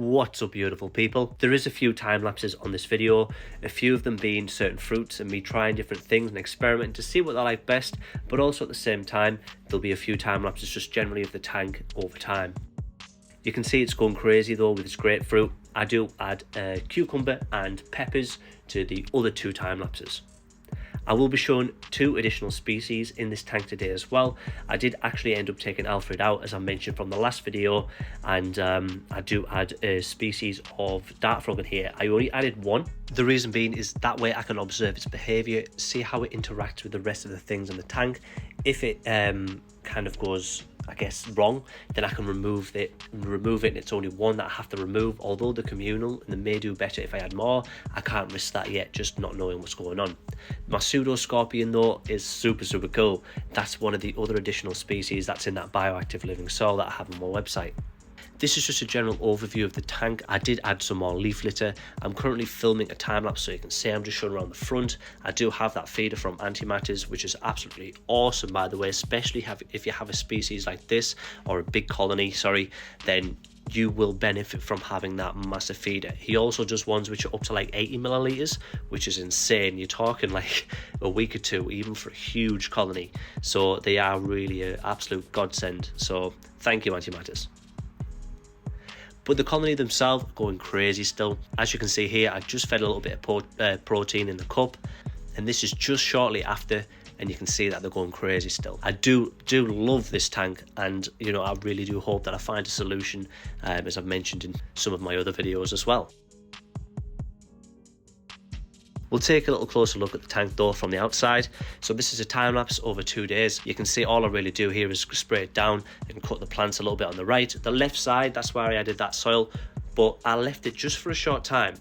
What's up, beautiful people? There is a few time lapses on this video, a few of them being certain fruits and me trying different things and experimenting to see what I like best, but also at the same time there'll be a few time lapses just generally of the tank over time. You can see it's going crazy though with this grapefruit. I do add cucumber and peppers to the other two time lapses. I will be showing 2 additional species in this tank today as well. I did actually end up taking Alfred out, as I mentioned from the last video, and I do add a species of dart frog in here. I only added 1. The reason being is that way I can observe its behaviour, see how it interacts with the rest of the things in the tank. If it kind of goes, I guess, wrong, then I can remove it, and it's only 1 that I have to remove. Although they're communal and they may do better if I add more, I can't risk that yet, just not knowing what's going on. My pseudo scorpion though is super cool. That's one of the other additional species that's in that bioactive living soil that I have on my website. This is just a general overview of the tank. I did add some more leaf litter. I'm currently filming a time lapse so you can see I'm just showing around the front. I do have that feeder from Antimatters, which is absolutely awesome, by the way, especially if you have a species like this, or a big colony, sorry, then you will benefit from having that massive feeder. He also does ones which are up to like 80 milliliters, which is insane. You're talking like a week or 2 even for a huge colony. So they are really an absolute godsend. So thank you, Antimatters. But the colony themselves are going crazy still. As you can see here, I just fed a little bit of protein in the cup, and this is just shortly after, and you can see that they're going crazy still. I do love this tank, and you know, I really do hope that I find a solution, as I've mentioned in some of my other videos as well. We'll take a little closer look at the tank though from the outside. So this is a time lapse over 2 days. You can see all I really do here is spray it down and cut the plants a little bit on the right. The left side, that's where I added that soil, but I left it just for a short time.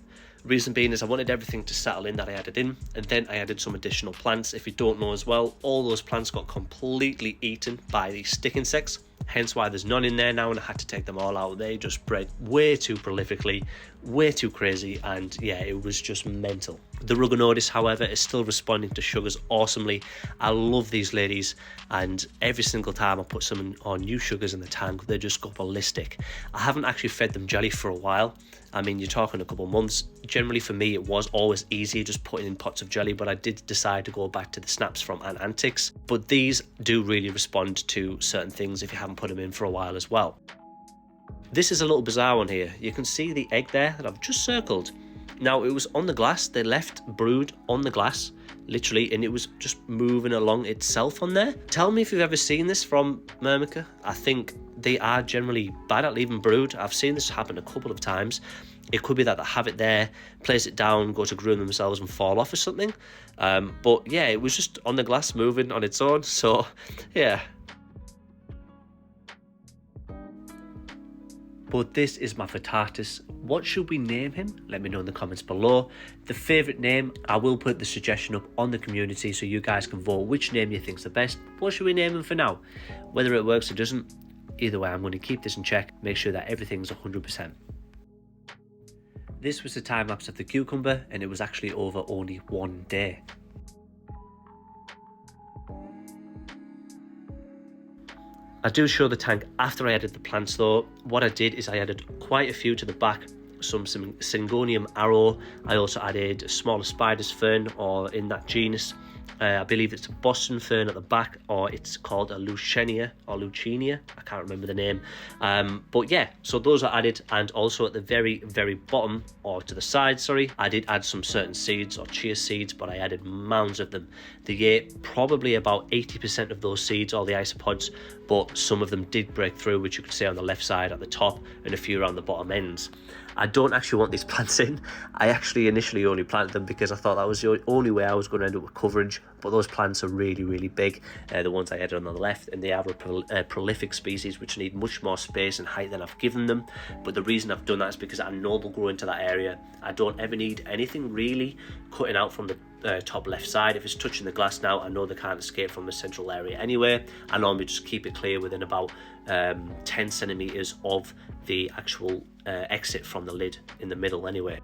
Reason being is I wanted everything to settle in that I added in, and then I added some additional plants. If you don't know as well, all those plants got completely eaten by these stick insects, hence why there's none in there now, and I had to take them all out. They just spread way too prolifically, way too crazy, and yeah, it was just mental. The Ruginodis, however, is still responding to sugars awesomely. I love these ladies, and every single time I put some on new sugars in the tank, they just go ballistic. I haven't actually fed them jelly for a while. I mean, you're talking a couple months. Generally for me, it was always easy just putting in pots of jelly, but I did decide to go back to the snaps from Antics. But these do really respond to certain things if you haven't put them in for a while as well. This is a little bizarre one here. You can see the egg there that I've just circled. Now, it was on the glass. They left brood on the glass, literally, and it was just moving along itself on there. Tell me if you've ever seen this from Myrmica. I think they are generally bad at leaving brood. I've seen this happen a couple of times. It could be that they have it there, place it down, go to groom themselves and fall off or something. But yeah, it was just on the glass moving on its own. So yeah. But this is my frittatus. What should we name him? Let me know in the comments below. The favourite name, I will put the suggestion up on the community so you guys can vote which name you think's the best. What should we name him for now? Whether it works or doesn't, either way, I'm going to keep this in check, make sure that everything's 100%. This was the time lapse of the cucumber, and it was actually over only 1 day. I do show the tank after I added the plants though. What I did is I added quite a few to the back, some Syngonium arrow. I also added a smaller spider's fern, or in that genus. I believe it's a Boston fern at the back, or it's called a Lucenia, I can't remember the name. But yeah, so those are added, and also at the very bottom, or to the side, sorry, I did add some certain seeds or chia seeds, but I added mounds of them. They ate probably about 80% of those seeds, all the isopods, but some of them did break through, which you can see on the left side at the top, and a few around the bottom ends. I don't actually want these plants in. I actually initially only planted them because I thought that was the only way I was going to end up with coverage, but those plants are really big, the ones I added on the left, and they are a prolific species which need much more space and height than I've given them. But the reason I've done that is because I know they'll grow into that area. I don't ever need anything really cutting out from the top left side. If it's touching the glass now, I know they can't escape from the central area anyway. I normally just keep it clear within about 10 centimeters of the actual exit from the lid in the middle anyway.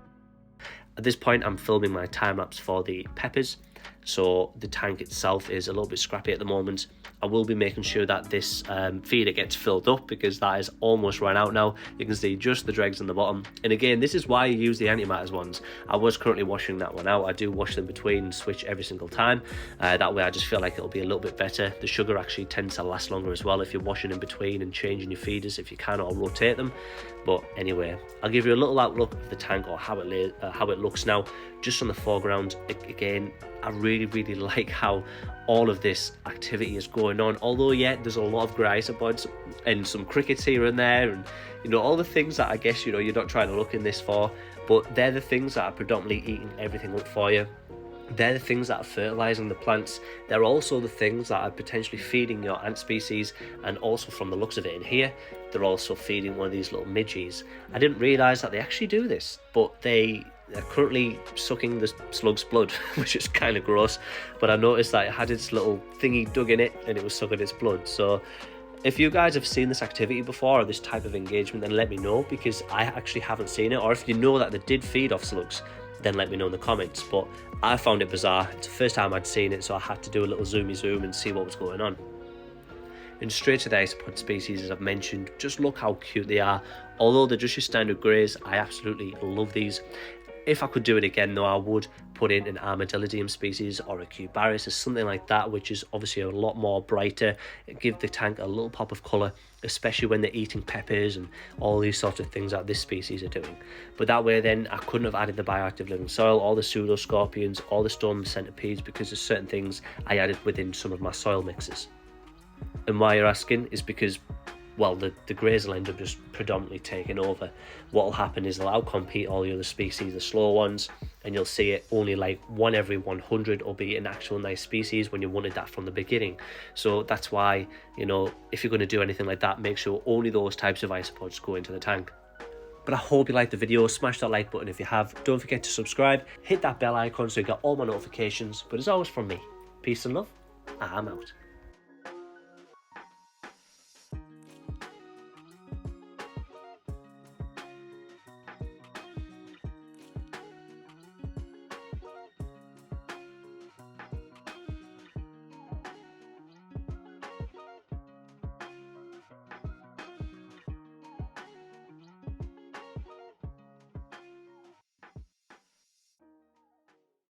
At this point, I'm filming my time lapse for the peppers. so the tank itself is a little bit scrappy at the moment. I will be making sure that this feeder gets filled up, because that is almost run out now. You can see just the dregs on the bottom, and again, this is why I use the antimatters ones. I was currently washing that one out. I do wash them between and switch every single time. That way I just feel like it'll be a little bit better. The sugar actually tends to last longer as well if you're washing in between and changing your feeders if you can, or rotate them. But anyway, I'll give you a little outlook of the tank, or how it looks now, just on the foreground. Again, I really like how all of this activity is going on. Although, yeah, there's a lot of grey isopods and some crickets here and there, and you know, all the things that I guess, you know, you're not trying to look in this for, but they're the things that are predominantly eating everything up for you. They're the things that are fertilizing the plants. They're also the things that are potentially feeding your ant species, and also from the looks of it in here, they're also feeding one of these little midges. I didn't realize that they actually do this, but they're currently sucking the slug's blood, which is kind of gross, but I noticed that it had its little thingy dug in it and it was sucking its blood. So if you guys have seen this activity before, or this type of engagement, then let me know, because I actually haven't seen it. Or if you know that they did feed off slugs, then let me know in the comments. But I found it bizarre. It's the first time I'd seen it, so I had to do a little zoomy zoom and see what was going on. And straight to the isopod species, as I've mentioned, just look how cute they are. Although they're just your standard greys, I absolutely love these. If I could do it again though, I would put in an Armadillidium species or a Cubaris or something like that, which is obviously a lot more brighter. Give the tank a little pop of colour, especially when they're eating peppers and all these sorts of things that this species are doing. But that way then I couldn't have added the bioactive living soil, all the pseudoscorpions, all the storm centipedes, because there's certain things I added within some of my soil mixes. And why you're asking is because, well, the greys will end up just predominantly taking over. What will happen is they'll outcompete all the other species, the slow ones, and you'll see it only like 1 every 100 will be an actual nice species when you wanted that from the beginning. So that's why, you know, if you're going to do anything like that, make sure only those types of isopods go into the tank. But I hope you liked the video. Smash that like button if you have. Don't forget to subscribe. Hit that bell icon so you get all my notifications. But as always from me, peace and love. I'm out.